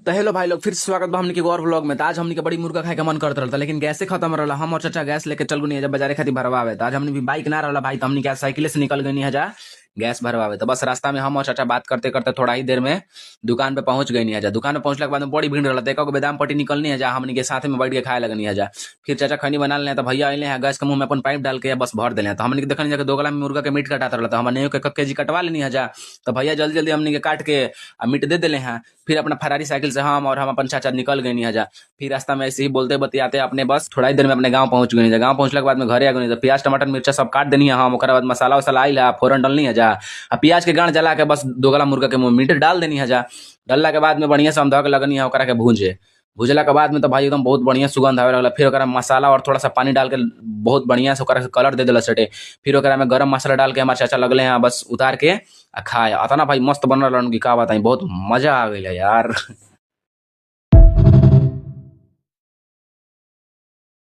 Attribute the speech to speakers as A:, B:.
A: तो हेलो भाई लोग, फिर से स्वागत बा हमनी के और व्लॉग में। तो आज हमनी के बड़ी मुर्गा खाए के मन करत रहता, लेकिन गैसे खत्म रहला। हम और चाचा गैस लेके चल गनी है जब बाजारे खातिर भरवावे। तो आज हमनी भी बाइक ना रहला भाई, तो हमनी के साइकिल से निकल गनी है जा गैस भरवावे। तो बस रास्ता में हम और चाचा बात करते करते थोड़ा ही देर में दुकान पे पहुंच गई है जा। दुकान पे पहुंचने के बाद में बड़ी भीड़ रहता है, एक बेदाम पट्टी निकलनी है जा, हमनी के साथ में बैठ के खाए लगनी है जा। फिर चाचा खैनी बना ले, तो भैया आए हैं गैस के मुंह में अपन पाइप डाल के बस भर दिले। तो हमनी के देखने जाकर दो गला में मुर्गा के मीट कटाता रहता, हमने एक केजी कटवा लेनी है जा। तो भैया जल्दी जल्दी हमनी के काट के मीट दे दिले हैं। फिर अपना फरारी साइकिल से हम अपन चाचा निकल गए नहीं जा। फिर रास्ता में ऐसे ही बोलते बतियाते अपने बस थोड़ा ही देर में अपने गांव पहुंच गए। गांव पहुंचने के बाद में घरे आ गए। प्याज टमाटर मिर्चा सब काट देनी है हम, ओकरा बाद मसाला वसाला आइल है, फोरन डलनी है जा। प्याज के गांठ जला के बस दो गला मुर्गा के मीट डाल देनी है जा। डलला के बाद में बढ़िया से हम धक लगनी है ओकरा के भूंजे। भुजला के बाद में तो भाई एकदम बहुत बढ़िया सुगंध आवे लगला। फिर ओकरा मसाला और थोड़ा सा पानी डाल के बहुत बढ़िया से ओकरा कलर दे दिला सटे। फिर ओकरा में गरम मसाला डाल के हमारे चाचा लगले हैं बस उतार के खाए। अतना भाई मस्त बनल रहन की का बताई, बहुत मजा आ गई यार।